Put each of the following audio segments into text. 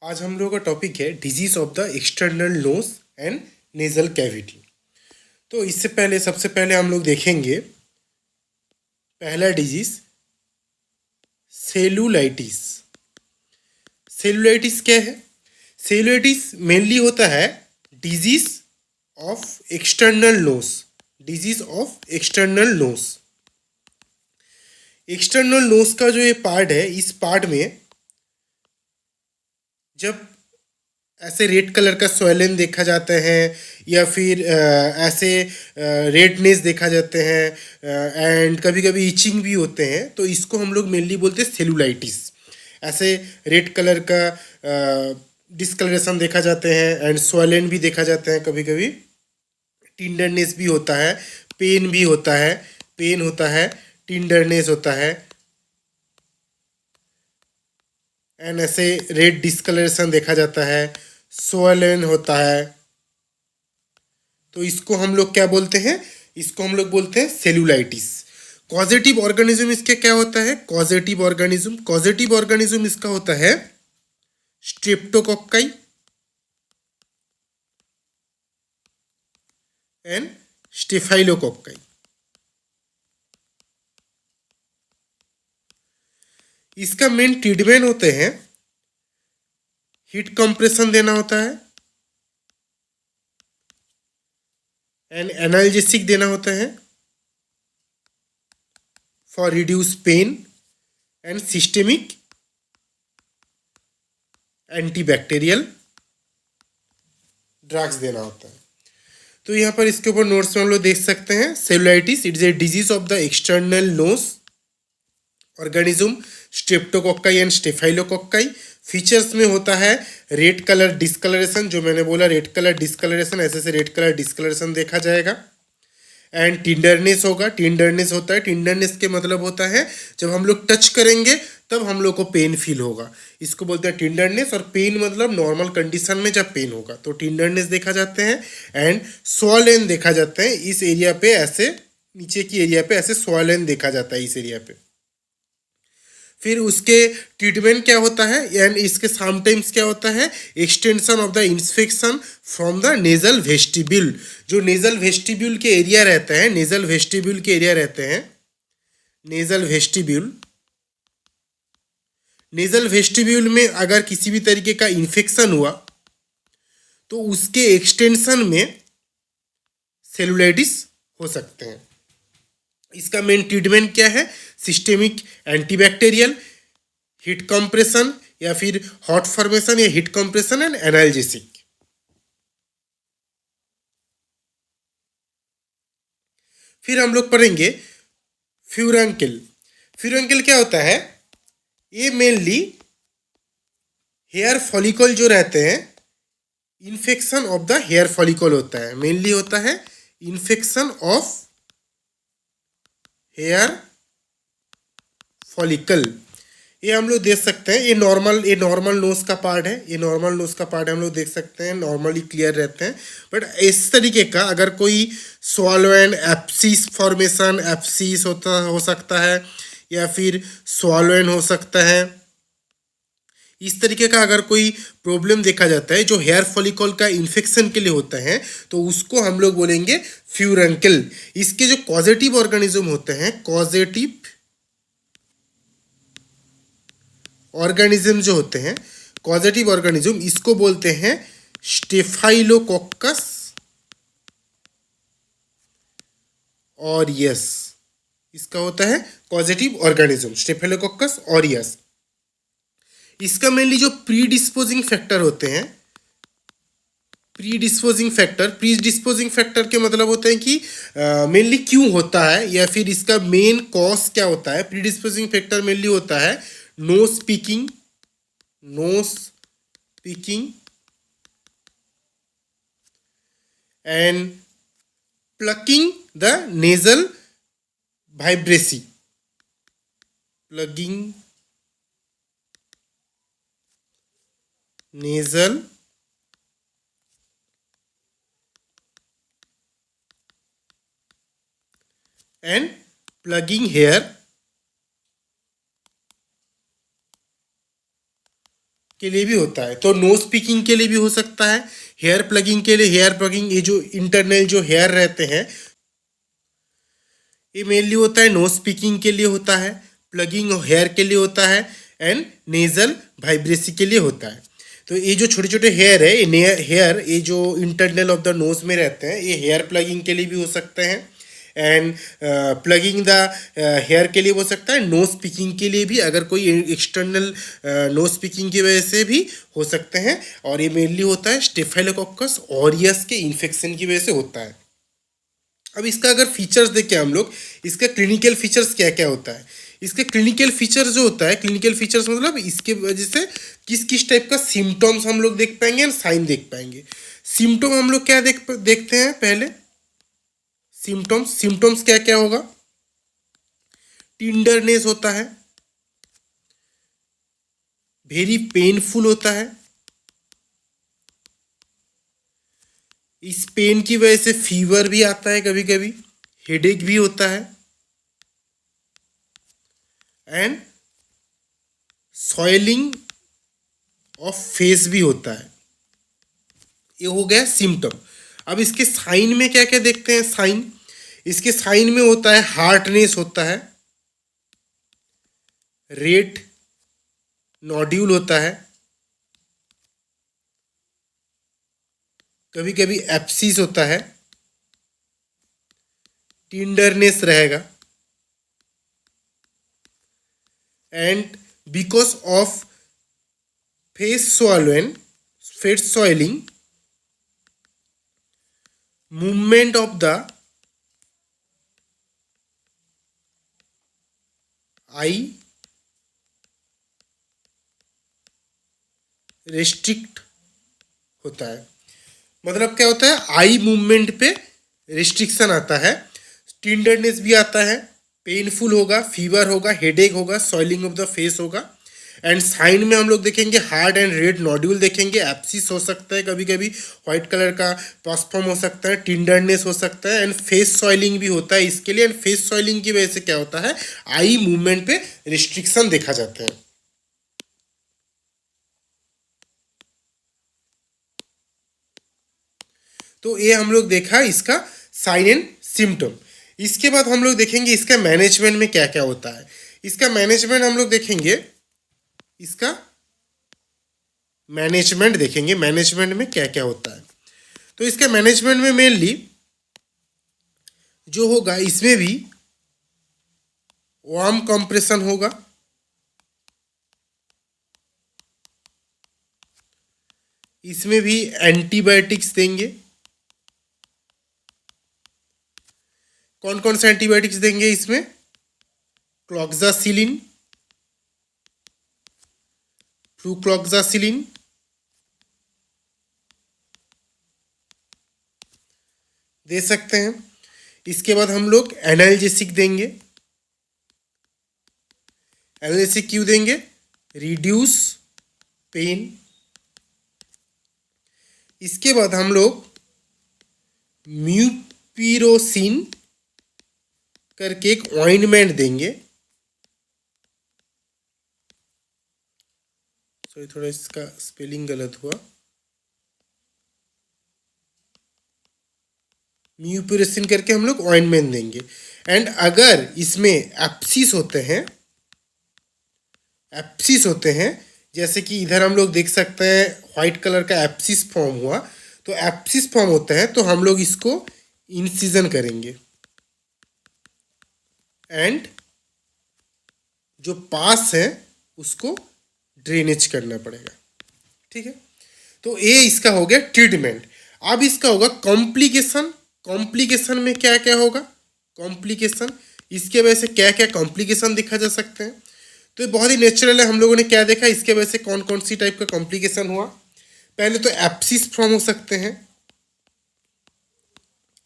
आज हम लोगों का टॉपिक है disease of the external nose and nasal cavity. तो इससे पहले सबसे पहले हम लोग देखेंगे पहला डिजीज सेलुलाइटिस। सेलुलाइटिस क्या है? सेलुलाइटिस मेनली होता है disease of external nose. Disease of external nose, external nose का जो ये पार्ट है, इस पार्ट में जब ऐसे रेड कलर का स्वेलन देखा जाता है या फिर ऐसे रेडनेस देखा जाते हैं एंड कभी कभी इचिंग भी होते हैं, तो इसको हम लोग मेनली बोलते हैं सेलुलाइटिस। ऐसे रेड कलर का डिस्कलरेशन देखा जाते हैं एंड स्वेलन भी देखा जाते हैं, कभी कभी टिंडरनेस भी होता है, पेन भी होता है, पेन होता है, टिंडरनेस होता है एंड ऐसे रेड डिस्कलरेशन देखा जाता है, स्वोलन होता है। तो इसको हम लोग क्या बोलते हैं? इसको हम लोग बोलते हैं सेलुलाइटिस। कॉजेटिव ऑर्गेनिज्म इसके क्या होता है? कॉजेटिव ऑर्गेनिज्म इसका होता है स्ट्रेप्टोकोक्काई एंड स्टेफाइलोकोक्काई। इसका मेन ट्रीटमेंट होते हैं हीट कंप्रेशन देना होता है एंड एनाल्जेसिक देना होता है for reduce pain and systemic antibacterial drugs देना होता है। तो यहाँ पर इसके ऊपर नोट्स में हम लोग देख सकते हैं, cellulitis it is a disease of the external nose organism streptococci and staphylococci. Features में होता है रेड कलर डिस्कलरेशन, जो मैंने बोला रेड कलर डिस्कलरेशन, ऐसे से रेड कलर डिस्कलरेशन देखा जाएगा एंड टिंडरनेस होगा। टिंडरनेस होता है, टिंडरनेस के मतलब होता है जब हम लोग टच करेंगे तब हम लोग को पेन फील होगा, इसको बोलते हैं टिंडरनेस। और पेन मतलब नॉर्मल कंडीशन में जब पेन होगा तो टिंडरनेस देखा जाते हैं एंड स्वॉलन देखा जाता है। इस एरिया पे ऐसे नीचे की एरिया पे ऐसे स्वॉलन देखा जाता है इस एरिया पे। फिर उसके ट्रीटमेंट क्या होता है एंड इसके समटाइम्स क्या होता है? Extension of the infection from the nasal vestibule. जो नेजल वेस्टिब्यूल के एरिया रहते हैं, नेजल वेस्टिब्यूल के एरिया रहते हैं, नेजल वेस्टिब्यूल, नेजल वेस्टिब्यूल में अगर किसी भी तरीके का इन्फेक्शन हुआ तो उसके एक्सटेंशन में सेलुलाइटिस हो सकते हैं। इसका मेन ट्रीटमेंट क्या है? सिस्टेमिक एंटीबैक्टीरियल, हीट कंप्रेशन या फिर हॉट फॉर्मेशन या हीट कंप्रेशन एंड एनाल्जेसिक। फिर हम लोग पढ़ेंगे फ्यूरंकिल। फ्यूरंकिल क्या होता है? ये मेनली हेयर फॉलिकल जो रहते हैं, infection of the hair follicle होता है, मेनली होता है इन्फेक्शन ऑफ हेयर फॉलिकल। ये हम लोग देख सकते हैं, ये नॉर्मल नोज का पार्ट है, ये नॉर्मल नोज का पार्ट हम लोग देख सकते हैं, नॉर्मली क्लियर रहते हैं। बट इस तरीके का अगर कोई स्वॉलो एंड एप्सिस फॉर्मेशन, एप्सिस होता हो सकता है या फिर स्वॉलो एंड हो सकता है, इस तरीके का अगर कोई प्रॉब्लम देखा जाता है जो हेयर फॉलिकल का इन्फेक्शन के लिए होता है तो उसको हम लोग बोलेंगे फ्यूरंकिल। इसके जो कॉजेटिव ऑर्गेनिज्म होते हैं, कॉजेटिव ऑर्गेनिज्म जो होते हैं, कॉजेटिव ऑर्गेनिज्म, इसको बोलते हैं स्टेफाइलोकोक्कस ऑरियस। इसका होता है कॉजेटिव ऑर्गेनिज्म स्टेफाइलोकोक्कस ऑरियस। इसका मेनली जो प्रीडिस्पोजिंग फैक्टर होते हैं, प्रीडिस्पोजिंग फैक्टर के मतलब होते हैं कि मेनली क्यों होता है या फिर इसका मेन कॉज क्या होता है। प्रीडिस्पोजिंग फैक्टर मेनली होता है nose picking and plucking the nasal vibrissae, plugging nasal and plugging hair के लिए भी होता है। तो नोज पिकिंग के लिए भी हो सकता है, हेयर प्लगिंग के लिए, हेयर प्लगिंग ये जो इंटरनल जो हेयर रहते हैं ये मेनली होता है नोज पिकिंग के लिए होता है, प्लगिंग हेयर के लिए होता है एंड नेजल वाइब्रेसी के लिए होता है। तो ये जो छोटे छोटे हेयर है, ये हेयर ये जो इंटरनल ऑफ द नोज में रहते हैं, ये हेयर प्लगिंग के लिए भी हो सकते हैं एंड प्लगिंग द हेयर के लिए हो सकता है। नोज पिकिंग के लिए भी अगर कोई एक्सटर्नल नोज पिकिंग की वजह से भी हो सकते हैं, और ये मेनली होता है स्टेफाइलोकोकस ऑरियस के इन्फेक्शन की वजह से होता है। अब इसका अगर फीचर्स देखें हम लोग, इसका क्लिनिकल फीचर्स क्या क्या होता है। इसका क्लिनिकल फीचर जो होता है, क्लिनिकल फीचर्स मतलब इसके वजह से किस किस टाइप का सिम्टम्स हम लोग देख पाएंगे एंड साइन देख पाएंगे। सिम्टम हम लोग क्या देखते हैं पहले, सिम्टम्स क्या क्या होगा। टिंडरनेस होता है, वेरी पेनफुल होता है, इस पेन की वजह से फीवर भी आता है, कभी कभी हेडेक भी होता है एंड सॉइलिंग ऑफ फेस भी होता है। ये हो गया सिम्टम। अब इसके साइन में क्या क्या देखते हैं। साइन, इसके साइन में होता है हार्डनेस होता है, रेड नोड्यूल होता है, कभी कभी एप्सिस होता है, टिंडरनेस रहेगा and because of face soiling movement of the I restrict होता है। मतलब क्या होता है, आई मूवमेंट पे रिस्ट्रिक्शन आता है, टिंडरनेस भी आता है, पेनफुल होगा, फीवर होगा, हेडेक होगा, सॉइलिंग ऑफ द फेस होगा एंड साइन में हम लोग देखेंगे हार्ड एंड रेड नोड्यूल देखेंगे, एप्सिस हो सकता है, कभी कभी व्हाइट कलर का पासफॉर्म हो सकता है, टिंडरनेस हो सकता है एंड फेस सॉइलिंग भी होता है इसके लिए। एंड फेस सॉइलिंग की वजह से क्या होता है, आई मूवमेंट पे रिस्ट्रिक्शन देखा जाता है। तो ये हम लोग देखा इसका साइन एंड सिम्टम। इसके बाद हम लोग देखेंगे इसका मैनेजमेंट में क्या क्या होता है। इसका मैनेजमेंट हम लोग देखेंगे, इसका मैनेजमेंट देखेंगे, मैनेजमेंट में क्या क्या होता है। तो इसके मैनेजमेंट में मेनली जो होगा, इसमें भी वार्म कंप्रेशन होगा, इसमें भी एंटीबायोटिक्स देंगे। कौन कौन से एंटीबायोटिक्स देंगे इसमें, क्लॉक्सासिलिन, फ्लूक्लॉक्सासिलिन, दे सकते हैं। इसके बाद हम लोग एनाल्जेसिक देंगे। एनाल्जेसिक क्यों देंगे, रिड्यूस पेन। इसके बाद हम लोग म्यूपिरोसिन करके एक ऑइंटमेंट देंगे। सॉरी, थोड़ा इसका स्पेलिंग गलत हुआ, म्यूपिरोसिन करके हम लोग ऑइंटमेंट देंगे। एंड अगर इसमें एप्सिस होते हैं, जैसे कि इधर हम लोग देख सकते हैं व्हाइट कलर का एप्सिस फॉर्म हुआ, तो एप्सिस फॉर्म होता है तो हम लोग इसको इंसिजन करेंगे एंड जो पास है उसको ड्रेनेज करना पड़ेगा। ठीक है, तो ये इसका हो गया ट्रीटमेंट। अब इसका होगा कॉम्प्लिकेशन। कॉम्प्लिकेशन में क्या क्या होगा, कॉम्प्लिकेशन, इसके वजह से क्या क्या कॉम्प्लिकेशन देखा जा सकते हैं। तो ये बहुत ही नेचुरल है, हम लोगों ने क्या देखा, इसके वजह से कौन कौन सी टाइप का कॉम्प्लिकेशन हुआ। पहले तो एप्सिस फॉर्म हो सकते हैं,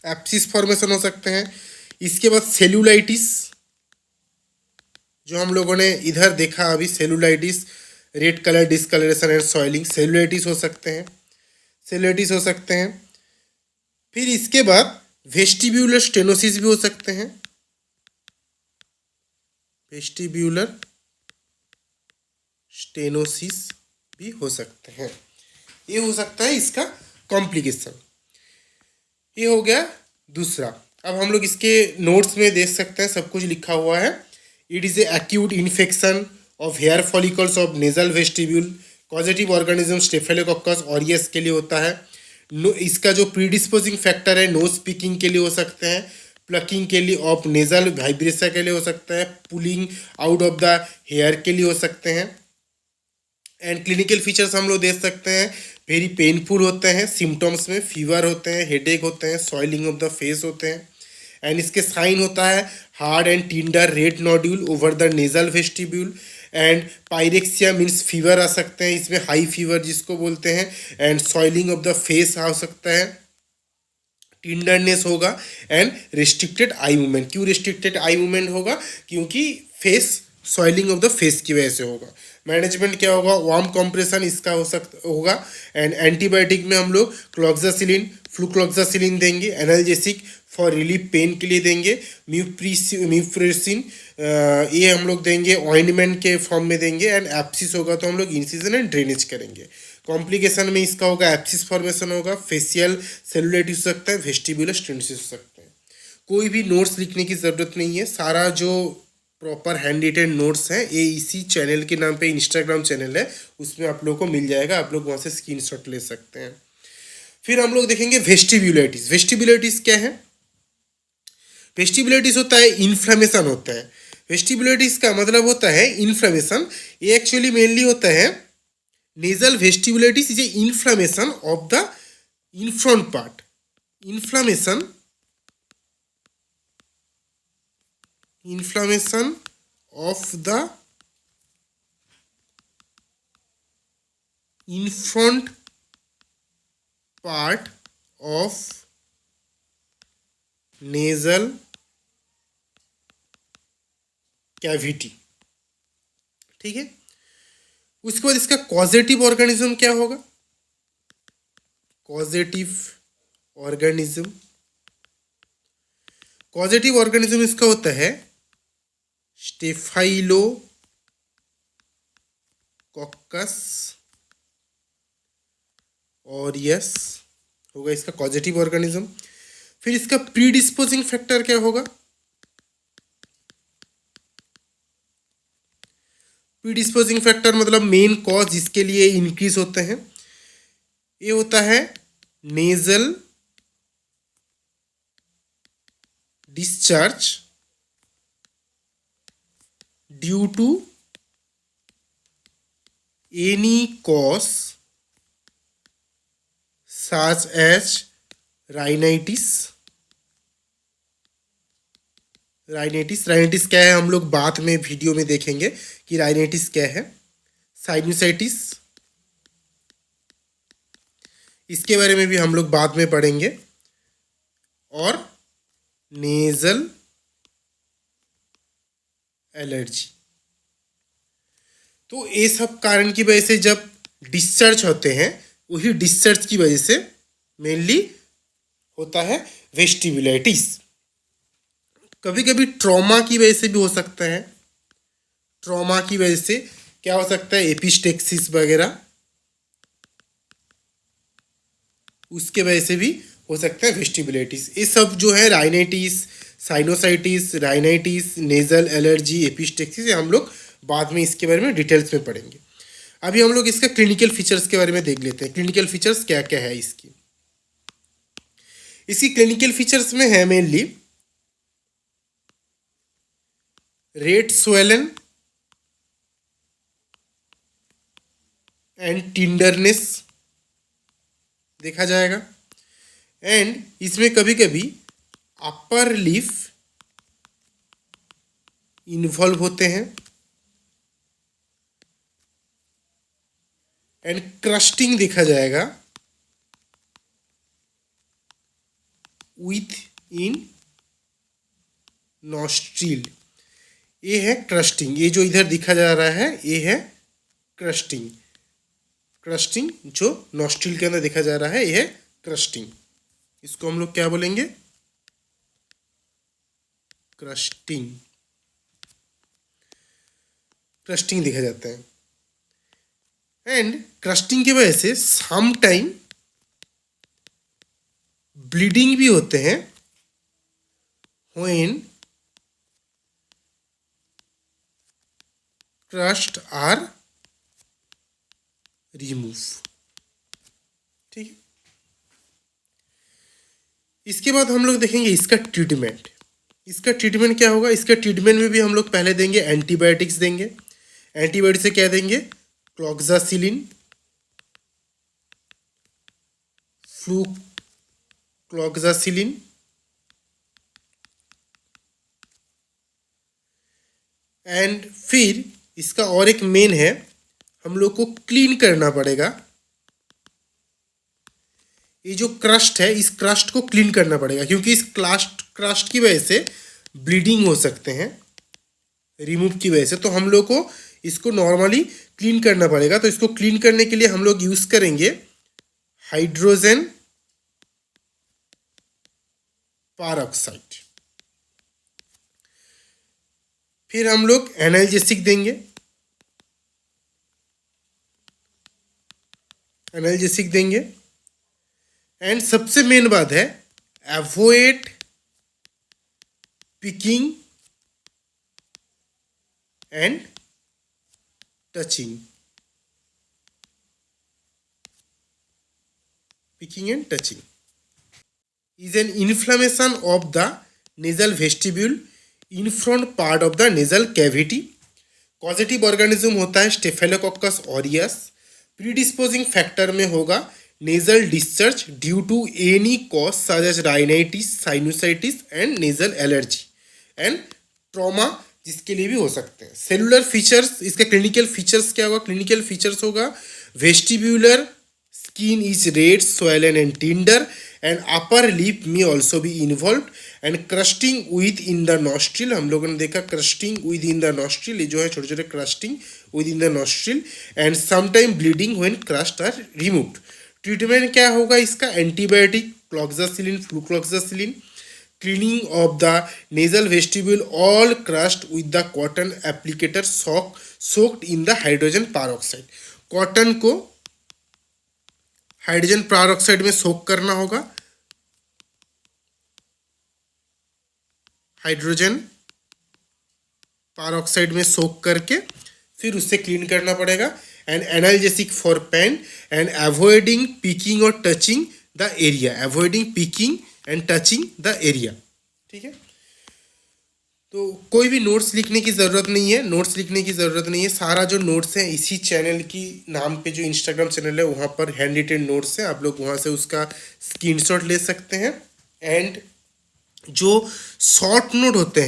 एप्सिस फॉर्मेशन हो सकते हैं। इसके बाद सेलुलाइटिस, जो हम लोगों ने इधर देखा अभी, cellulitis, red colour discoloration and swelling, cellulitis हो सकते हैं, सेलुलाइटिस हो सकते हैं। फिर इसके बाद वेस्टिब्यूलर स्टेनोसिस भी हो सकते हैं, वेस्टिब्यूलर स्टेनोसिस। भी हो सकते हैं। ये हो सकता है इसका कॉम्प्लिकेशन। ये हो गया दूसरा। अब हम लोग इसके नोट्स में देख सकते हैं, सब कुछ लिखा हुआ है। It is a acute infection of hair follicles of nasal vestibule, positive organism staphylococcus aureus के लिए होता है। इसका जो प्रीडिस्पोजिंग फैक्टर है, नो स्पीकिंग के लिए हो सकते हैं, प्लकिंग के लिए ऑफ नेजल वाइब्रेसा के लिए हो सकता है, pulling out of the hair के लिए हो सकते हैं। एंड क्लिनिकल फीचर्स हम लोग देख सकते हैं, वेरी पेनफुल होते हैं, सिम्टम्स में फीवर होते हैं, हेडेक होते हैं, सॉइलिंग ऑफ द फेस होते हैं। एंड इसके साइन होता है hard and tender red nodule over the nasal vestibule. And pyrexia means fever आ सकते हैं इसमें, हाई फीवर जिसको बोलते हैं। And swelling of the face आ सकता है, टिंडरनेस होगा। And restricted eye movement. क्यों रिस्ट्रिक्टेड आई मूवमेंट होगा? क्योंकि face swelling of the face की वजह से होगा। मैनेजमेंट क्या होगा? वार्म कंप्रेशन इसका होगा। एंड एंटीबायोटिक में हम लोग क्लोक्सासिलिन, फ्लूक्लोक्सासिलिन देंगे। एनाल्जेसिक फॉर रिलीफ पेन के लिए देंगे। म्यूप्रेसिन ये हम लोग देंगे, ऑइंटमेंट के फॉर्म में देंगे। एंड एप्सिस होगा तो हम लोग इंसिजन एंड ड्रेनेज करेंगे। कॉम्प्लिकेशन में इसका होगा एप्सिस फॉर्मेशन होगा, फेशियल सेलुलाइटिस हो सकता है, वेस्टिबुलर स्टेनोसिस हो सकता है। कोई भी नोट्स लिखने की ज़रूरत नहीं है, सारा जो प्रॉपर हैंड रिटेन नोट्स हैं ये इसी चैनल के नाम पे इंस्टाग्राम चैनल है, उसमें आप लोग को मिल जाएगा, आप लोग वहाँ से स्क्रीनशॉट ले सकते हैं। फिर हम लोग देखेंगे वेस्टिबुलाइटिस। वेस्टिबुलाइटिस क्या है? वेस्टिबुलाइटिस होता है इन्फ्लेमेशन होता है। वेस्टिबुलाइटिस का मतलब होता है इन्फ्लेमेशन। ये एक्चुअली मेनली होता है nasal vestibulitis is a inflammation of the infront part. Inflammation of the infront part of nasal cavity. ठीक है। उसके बाद इसका कॉजेटिव ऑर्गेनिज्म क्या होगा? कॉजेटिव ऑर्गेनिज्म इसका होता है स्टेफाइलोकोकस ऑरियस होगा इसका कॉजेटिव ऑर्गेनिज्म। फिर इसका प्रीडिस्पोजिंग फैक्टर क्या होगा? प्रीडिस्पोजिंग फैक्टर मतलब मेन कॉज जिसके लिए इंक्रीज होते हैं, ये होता है nasal discharge due to any cause such as rhinitis. Rhinitis क्या है हम लोग बाद में वीडियो में देखेंगे कि राइनाइटिस क्या है। साइनोसाइटिस, इसके बारे में भी हम लोग बाद में पढ़ेंगे। और नेजल एलर्जी। तो ये सब कारण की वजह से जब डिस्चार्ज होते हैं, वही डिस्चार्ज की वजह से मेनली होता है वेस्टिबुलाइटिस। कभी कभी ट्रॉमा की वजह से भी हो सकता है। ट्रॉमा की वजह से क्या हो सकता है? एपिस्टेक्सिस वगैरह, उसके वजह से भी हो सकता है वेस्टिबुलाइटिस। ये सब जो है rhinitis, sinusitis, rhinitis, nasal allergy, epistaxis, हम लोग बाद में इसके बारे में डिटेल्स में पढ़ेंगे। अभी हम लोग इसका क्लिनिकल फीचर्स के बारे में देख लेते हैं। क्लिनिकल फीचर्स क्या क्या है इसकी। क्लिनिकल फीचर्स में है मेनली रेड स्वेलन एंड टिंडरनेस देखा जाएगा। एंड इसमें कभी कभी अपर लिफ इन्वॉल्व होते हैं। एंड क्रस्टिंग देखा जाएगा विथ इन नॉस्ट्रिल। ये है क्रस्टिंग, ये जो इधर दिखा जा रहा है ये है क्रस्टिंग। क्रस्टिंग जो नॉस्ट्रिल के अंदर देखा जा रहा है ये है क्रस्टिंग। इसको हम लोग क्या बोलेंगे? क्रस्टिंग। क्रस्टिंग देखा जाता है। एंड क्रस्टिंग की वजह से सम टाइम ब्लीडिंग भी होते हैं व्हेन क्रस्ट आर रिमूव। ठीक है, इसके बाद हम लोग देखेंगे इसका ट्रीटमेंट। इसका ट्रीटमेंट क्या होगा? इसका ट्रीटमेंट में भी हम लोग पहले देंगे एंटीबायोटिक्स देंगे। एंटीबायोटिक से क्या देंगे? क्लॉक्सासिलिन, फ्लूक्लॉक्सासिलिन, एंड फिर इसका और एक मेन है, हम लोग को क्लीन करना पड़ेगा। ये जो क्रस्ट है, इस क्रस्ट को क्लीन करना पड़ेगा, क्योंकि इस क्रस्ट की वजह से ब्लीडिंग हो सकते हैं रिमूव की वजह से। तो हम लोग को इसको नॉर्मली क्लीन करना पड़ेगा। तो इसको क्लीन करने के लिए हम लोग यूज करेंगे हाइड्रोजन परऑक्साइड। फिर हम लोग एनाल्जेसिक देंगे। एनाल्जेसिक देंगे एंड सबसे मेन बात है avoid picking and touching. Picking and touching is an inflammation of the nasal vestibule in front part of the nasal cavity. Causative organism होता है स्टेफिलोकोकस ऑरियस। प्रीडिस्पोजिंग फैक्टर में होगा nasal discharge due to any cause such as rhinitis, sinusitis and nasal allergy and trauma, जिसके लिए भी हो सकते हैं। सेलुलर फीचर्स, इसका क्लिनिकल फीचर्स क्या होगा? क्लिनिकल फीचर्स होगा vestibular skin is red, swollen and tender, and upper lip may also be involved, and crusting within the nostril। हम लोगों ने देखा crusting within the nostril, ये जो है छोटे छोटे crusting within the nostril, and sometime bleeding when crust are removed। Treatment क्या होगा इसका? Antibiotic, cloxacillin, flucloxacillin, cleaning of the nasal vestibule all crust with the cotton applicator soaked in the hydrogen peroxide. Cotton को hydrogen peroxide में soak करना होगा। Hydrogen peroxide में सोक करके फिर उससे क्लीन करना पड़ेगा। And analgesic for pain and avoiding picking और touching the area. Avoiding picking and touching the area. ठीक है, तो कोई भी नोट्स लिखने की ज़रूरत नहीं है। नोट्स लिखने की ज़रूरत नहीं है। सारा जो नोट्स है इसी चैनल की नाम पे जो इंस्टाग्राम चैनल है वहाँ पर हैंड रिटेन नोट्स हैं। आप लोग वहाँ से उसका स्क्रीनशॉट ले सकते हैं। एंड जो शॉर्ट नोट होते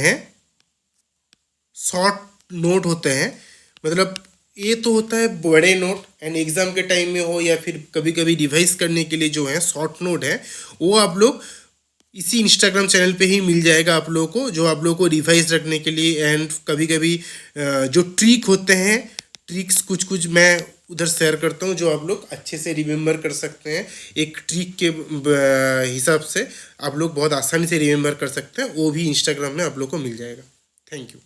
हैं मतलब ये तो होता है बड़े नोट, एंड एग्ज़ाम के टाइम में हो या फिर कभी कभी रिवाइज करने के लिए जो है शॉर्ट नोट है, वो आप लोग इसी इंस्टाग्राम चैनल पे ही मिल जाएगा आप लोगों को, जो आप लोगों को रिवाइज रखने के लिए। एंड कभी कभी जो ट्रिक होते हैं, ट्रिक्स कुछ मैं उधर शेयर करता हूँ जो आप लोग अच्छे से रिमेंबर कर सकते हैं। एक ट्रिक के हिसाब से आप लोग बहुत आसानी से रिमेंबर कर सकते हैं, वो भी इंस्टाग्राम में आप लोग को मिल जाएगा। Thank you.